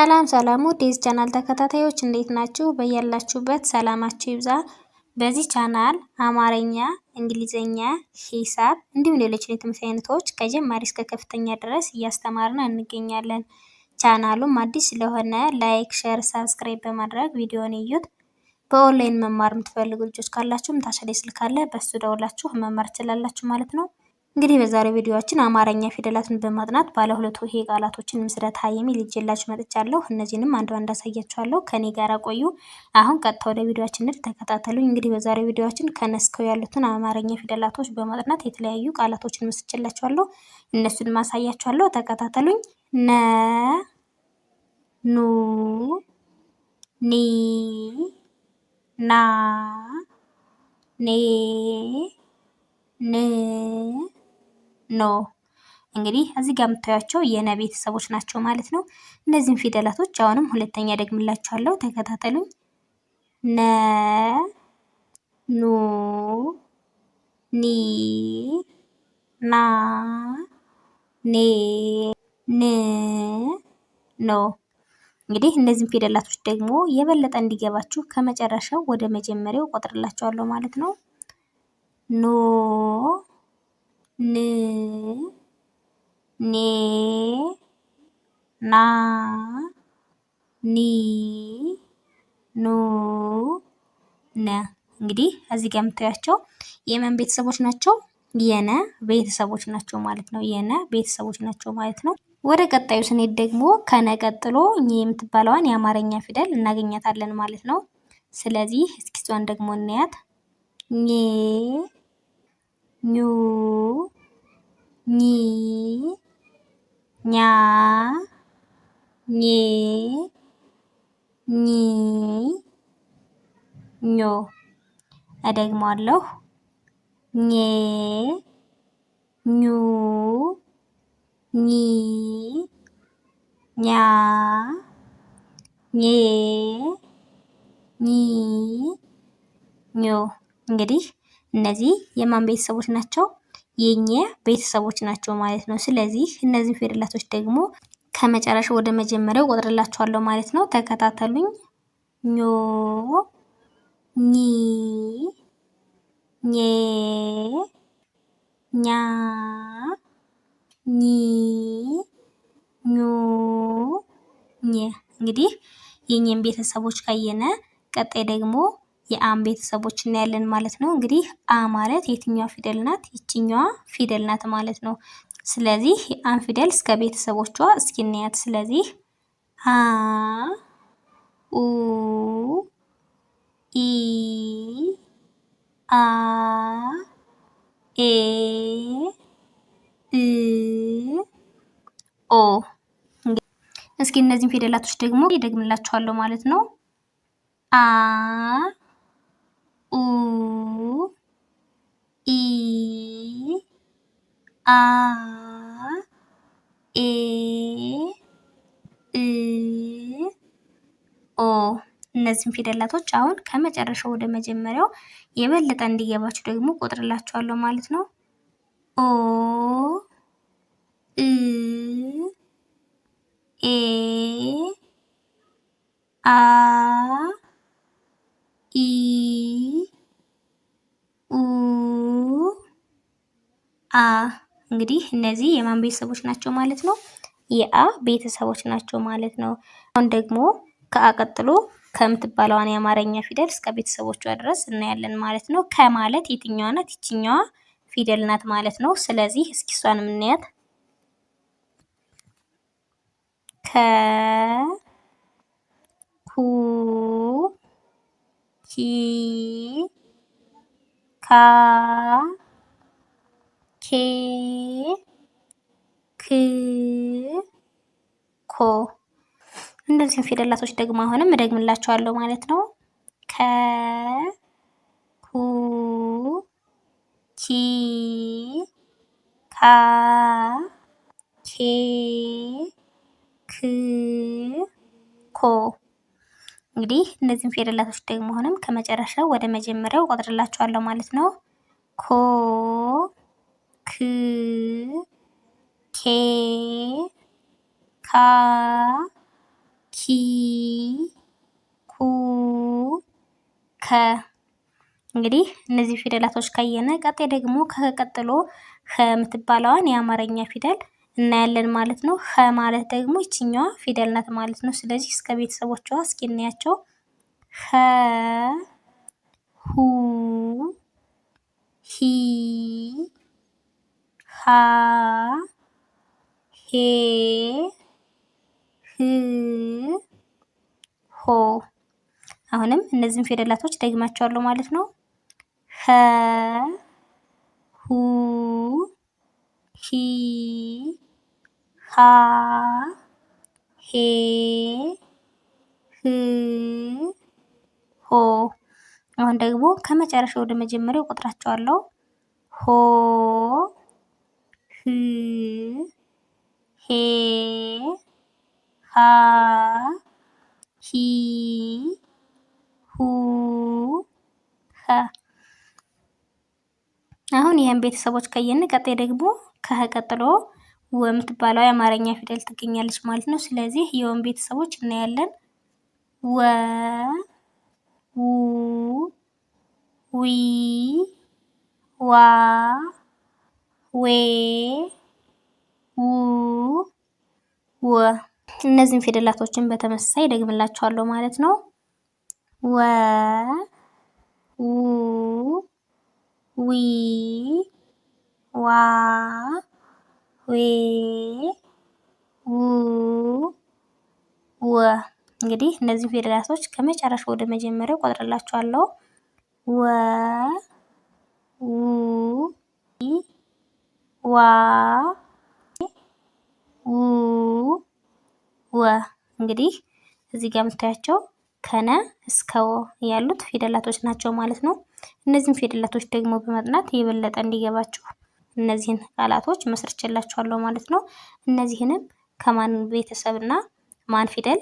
ሰላም ሰላም ውድ የዚህ ቻናል ተከታታዮች እንዴት ናችሁ? በያላችሁበት ሰላማችሁ ይብዛ። በዚህ ቻናል አማርኛ፣ እንግሊዘኛ፣ ሂሳብ እንዲሁም ሌሎች የትምህርት አይነቶች ከጀማሪ እስከ ከፍተኛ ድረስ እያስተማርን እንገኛለን። ቻናሉም አዲስ ስለሆነ ላይክ፣ ሼር፣ ሰብስክራይብ በማድረግ ቪዲዮውን እዩት። በኦንላይን መማር የምትፈልጉ ልጆች ካላችሁም ታች ላይ ስልክ አለ፣ በሱ ደውላችሁ መማር ትችላላችሁ ማለት ነው። እንግዲህ በዛሬው ቪዲዮአችን አማርኛ ፊደላትን በማጥናት ባለ ሁለት ሆሄ ቃላቶችን ምስረታ የሚል ይዤላችሁ መጥቻለሁ። እነዚህንም አንድ ባንድ አሳያችኋለሁ። ከኔ ጋር ቆዩ። አሁን ቀጥታ ወደ ቪዲዮአችን ተከታተሉኝ። እንግዲህ በዛሬው ቪዲዮአችን ከነስከው ያሉትን አማርኛ ፊደላቶች በማጥናት የተለያዩ ቃላቶችን መስርቼላችኋለሁ። እነሱን ማሳያችኋለሁ። ተከታተሉኝ። ነ ኑ ኒ ና ኔ ን ኖ። እንግዲህ እዚህ ጋር የምታዩቸው የነ ቤተሰቦች ናቸው ማለት ነው። እነዚህን ፊደላቶች አሁንም ሁለተኛ ደግምላችኋለሁ። ተከታተሉኝ። ነ ኑ ኒ ና ኔ ን ኖ። እንግዲህ እነዚህን ፊደላቶች ደግሞ የበለጠ እንዲገባችሁ ከመጨረሻው ወደ መጀመሪያው ቆጥርላችኋለሁ ማለት ነው። ኖ ን ኔ ና ኒ ኑ ነ። እንግዲህ እዚህ ጋር የምታያቸው የመን ቤተሰቦች ናቸው? የነ ቤተሰቦች ናቸው ማለት ነው። የነ ቤተሰቦች ናቸው ማለት ነው። ወደ ቀጣዩ ስንሄድ ደግሞ ከነ ቀጥሎ ኘ የምትባለዋን የአማርኛ ፊደል እናገኛታለን ማለት ነው። ስለዚህ እስኪ እሷን ደግሞ እናያት። ኘ ኙ ኚ ኛ ኜ ኚ ኞ። እደግመዋለሁ። ኘ ኙ ኚ ኛ ኜ ኚ ኞ። እንግዲህ እነዚህ የማን ቤተሰቦች ናቸው? የኘ ቤተሰቦች ናቸው ማለት ነው። ስለዚህ እነዚህ ፊደላቶች ደግሞ ከመጨረሻው ወደ መጀመሪያው ቆጥርላችኋለሁ ማለት ነው። ተከታተሉኝ። ኞ ኚ ኜ ኛ ኚ ኞ ኘ። እንግዲህ የኘን ቤተሰቦች ካየነ ቀጣይ ደግሞ የአን ቤተሰቦች እናያለን ማለት ነው። እንግዲህ አ ማለት የትኛዋ ፊደል ናት? ይችኛዋ ፊደል ናት ማለት ነው። ስለዚህ የአን ፊደል እስከ ቤተሰቦቿ እስኪ እናያት። ስለዚህ አ ኡ ኢ አ ኤ እ ኦ። እስኪ እነዚህን ፊደላቶች ደግሞ ይደግምላችኋለሁ ማለት ነው። አ ኡ ኢ አ ኤ እ ኦ። እነዚህን ፊደላቶች አሁን ከመጨረሻው ወደ መጀመሪያው የበለጠ እንዲገባችሁ ደግሞ ቆጥርላችኋለሁ ማለት ነው። ኦ እ ኤ አ ኢ ኡ አ። እንግዲህ እነዚህ የማን ቤተሰቦች ናቸው ማለት ነው? የአ ቤተሰቦች ናቸው ማለት ነው። አሁን ደግሞ ከአ ቀጥሎ ከምትባለዋን የአማርኛ ፊደል እስከ ቤተሰቦቿ ድረስ እናያለን ማለት ነው። ከማለት የትኛዋ ናት? ይችኛዋ ፊደል ናት ማለት ነው። ስለዚህ እስኪ እሷንም እናያት። ከ ኩ ኪ ካ ኬ ክ ኮ። እነዚህን ፊደላቶች ደግሞ አሁንም እደግምላችኋለሁ ማለት ነው። ከ ኩ ኪ ካ ኬ ክ ኮ። እንግዲህ እነዚህን ፊደላቶች ደግሞ አሁንም ከመጨረሻው ወደ መጀመሪያው ቆጥርላችኋለሁ ማለት ነው። ኮ ክ ኬ ካ ሂ ኩ ከ። እንግዲህ እነዚህ ፊደላቶች ካየነ ቀጣይ ደግሞ ከቀጥሎ ኸ የምትባለዋን የአማርኛ ፊደል እናያለን ማለት ነው። ኸ ማለት ደግሞ ይችኛዋ ፊደል ናት ማለት ነው። ስለዚህ እስከ ቤተሰቦቿ እስኪ እናያቸው። ኸ ሁ ሂ ሃ ሄ ህ ሆ። አሁንም እነዚህን ፊደላቶች ደግማቸዋለሁ ማለት ነው። ኸ ሁ ሂ ሃ ሄ ህ ሆ። አሁን ደግሞ ከመጨረሻ ወደ መጀመሪያው ቆጥራቸዋለሁ። ሆ ህ ሄ ሃ ሂ ሁ ኸ። አሁን ይህን ቤተሰቦች ካየን ቀጣይ ደግሞ ከሀ ቀጥሎ ወ የምትባለው የአማርኛ ፊደል ትገኛለች ማለት ነው። ስለዚህ የወን ቤተሰቦች እናያለን። ወ ው ዊ ዋ ዌ ው ወ። እነዚህን ፊደላቶችን በተመሳሳይ ደግምላቸዋለሁ ማለት ነው። ወ ው ዊ ዋ ዌ ው ወ። እንግዲህ እነዚህ ፊደላቶች ከመጨረሻ ወደ መጀመሪያው ቆጥርላቸዋለሁ። ወ ው ዋ ው ወ። እንግዲህ እዚህ ጋር የምታያቸው ከነ እስከ ወ ያሉት ፊደላቶች ናቸው ማለት ነው። እነዚህን ፊደላቶች ደግሞ በማጥናት የበለጠ እንዲገባችሁ እነዚህን ቃላቶች መስርቼላችኋለሁ ማለት ነው። እነዚህንም ከማን ቤተሰብና ማን ፊደል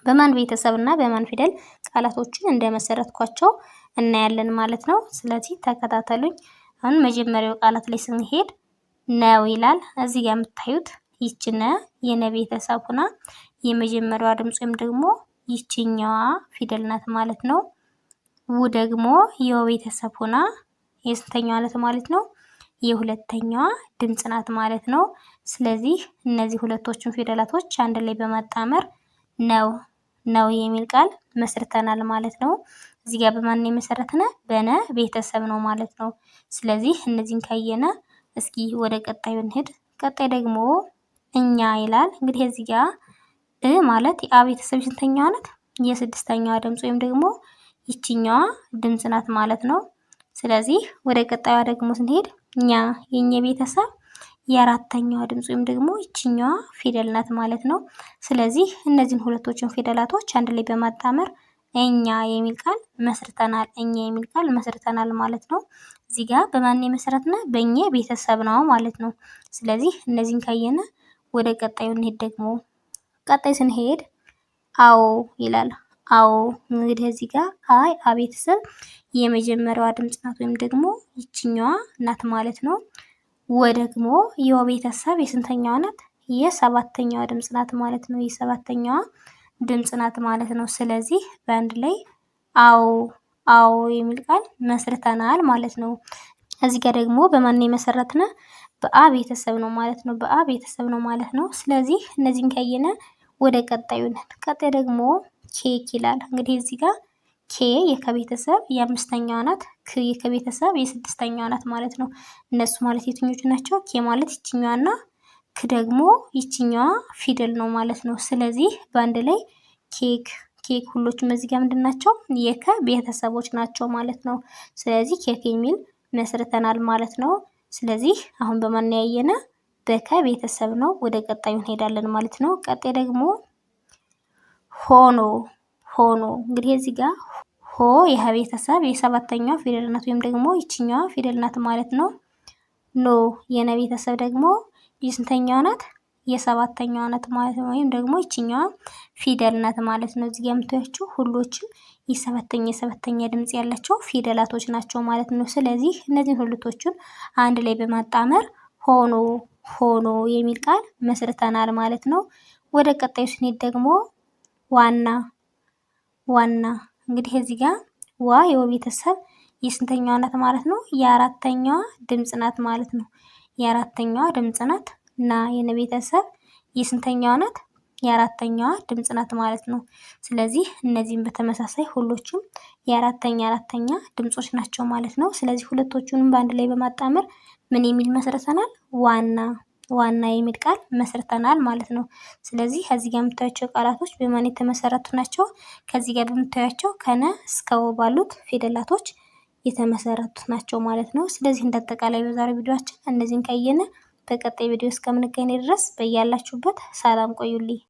በማን ቤተሰብና በማን ፊደል ቃላቶችን እንደመሰረትኳቸው እናያለን ማለት ነው። ስለዚህ ተከታተሉኝ። አሁን መጀመሪያው ቃላት ላይ ስንሄድ ነው ይላል። እዚህ ጋር የምታዩት ይች ነ የነ ቤተሰብ ሆና የመጀመሪያዋ ድምጽ ወይም ደግሞ ይችኛዋ ፊደል ናት ማለት ነው። ው ደግሞ የወ ቤተሰብ ሆና የስንተኛዋ ናት ማለት ነው? የሁለተኛዋ ድምጽ ናት ማለት ነው። ስለዚህ እነዚህ ሁለቶቹን ፊደላቶች አንድ ላይ በማጣመር ነው የሚል ቃል መስርተናል ማለት ነው። እዚህ ጋር በማን የመሰረትነ? በነ ቤተሰብ ነው ማለት ነው። ስለዚህ እነዚህን ካየነ እስኪ ወደ ቀጣዩ እንሂድ። ቀጣይ ደግሞ እኛ ይላል። እንግዲህ እዚህ ጋር ማለት የአ ቤተሰብ ስንተኛዋ ናት? የስድስተኛዋ ድምጽ ወይም ደግሞ ይችኛዋ ድምጽ ናት ማለት ነው። ስለዚህ ወደ ቀጣዩ ደግሞ ስንሄድ እኛ የኛ ቤተሰብ የአራተኛዋ ድምጽ ወይም ደግሞ ይችኛዋ ፊደል ናት ማለት ነው። ስለዚህ እነዚህን ሁለቶችን ፊደላቶች አንድ ላይ በማጣመር እኛ የሚል ቃል መስርተናል። እኛ የሚል ቃል መስርተናል ማለት ነው። እዚህ ጋር በማን የመሰረትነ? በእኛ ቤተሰብ ነው ማለት ነው። ስለዚህ እነዚህን ካየነ ወደ ቀጣዩ እንሄድ። ደግሞ ቀጣይ ስንሄድ አዎ ይላል። አዎ እንግዲህ እዚህ ጋር አ ቤተሰብ የመጀመሪያዋ ድምጽ ናት ወይም ደግሞ ይችኛዋ ናት ማለት ነው። ወ ደግሞ የወ ቤተሰብ የስንተኛዋ ናት? የሰባተኛዋ ድምጽ ናት ማለት ነው። የሰባተኛዋ ድምጽ ናት ማለት ነው። ስለዚህ በአንድ ላይ አዎ የሚል ቃል መስርተናል ማለት ነው። እዚህ ጋር ደግሞ በማን የመሰረትነ? በአ ቤተሰብ ነው ማለት ነው። በአ ቤተሰብ ነው ማለት ነው። ስለዚህ እነዚህን ካየነ ወደ ቀጣዩ ነን። ቀጣይ ደግሞ ኬክ ይላል። እንግዲህ እዚህ ጋር ኬ የከቤተሰብ የአምስተኛዋ ናት። ክ የከቤተሰብ የስድስተኛዋ ናት ማለት ነው። እነሱ ማለት የትኞቹ ናቸው? ኬ ማለት ይችኛዋና ክ ደግሞ ይችኛዋ ፊደል ነው ማለት ነው። ስለዚህ በአንድ ላይ ኬክ ሁሎችም እዚህ ጋር ምንድን ናቸው? የከ ቤተሰቦች ናቸው ማለት ነው። ስለዚህ ኬክ የሚል መስርተናል ማለት ነው። ስለዚህ አሁን በማን ያየነ? በከ ቤተሰብ ነው። ወደ ቀጣዩ እንሄዳለን ማለት ነው። ቀጣይ ደግሞ ሆኖ እንግዲህ እዚህ ጋር ሆ የሀ ቤተሰብ የሰባተኛዋ ፊደል ናት ወይም ደግሞ ይችኛዋ ፊደል ናት ማለት ነው። ኖ የነ ቤተሰብ ደግሞ የስንተኛዋ ናት? የሰባተኛዋ ናት ማለት ነው። ወይም ደግሞ ይችኛዋ ፊደል ናት ማለት ነው። እዚህ ጋር የምታያቸው ሁሎችም የሰባተኛ ድምጽ ያላቸው ፊደላቶች ናቸው ማለት ነው። ስለዚህ እነዚህን ሁለቶቹን አንድ ላይ በማጣመር ሆኖ የሚል ቃል መስርተናል ማለት ነው። ወደ ቀጣዩ ስንሄድ ደግሞ ዋና ዋና እንግዲህ እዚህ ጋር ዋ የወ ቤተሰብ የስንተኛዋ ናት ማለት ነው? የአራተኛዋ ድምፅ ናት ማለት ነው። የአራተኛዋ ድምፅ ናት። ና የነ ቤተሰብ የስንተኛዋ ናት? የአራተኛዋ ድምፅ ናት ማለት ነው። ስለዚህ እነዚህም በተመሳሳይ ሁሎችም የአራተኛ ድምጾች ናቸው ማለት ነው። ስለዚህ ሁለቶቹንም በአንድ ላይ በማጣመር ምን የሚል መስርተናል? ዋና የሚል ቃል መስርተናል ማለት ነው። ስለዚህ ከዚህ ጋር የምታዩቸው ቃላቶች በማን የተመሰረቱ ናቸው? ከዚህ ጋር በምታዩቸው ከነ እስከ ወ ባሉት ፊደላቶች የተመሰረቱ ናቸው ማለት ነው። ስለዚህ እንዳጠቃላይ በዛሬው ቪዲዮአችን እነዚህን ካየን በቀጣይ ቪዲዮ እስከምንገናኝ ድረስ በያላችሁበት ሰላም ቆዩልኝ።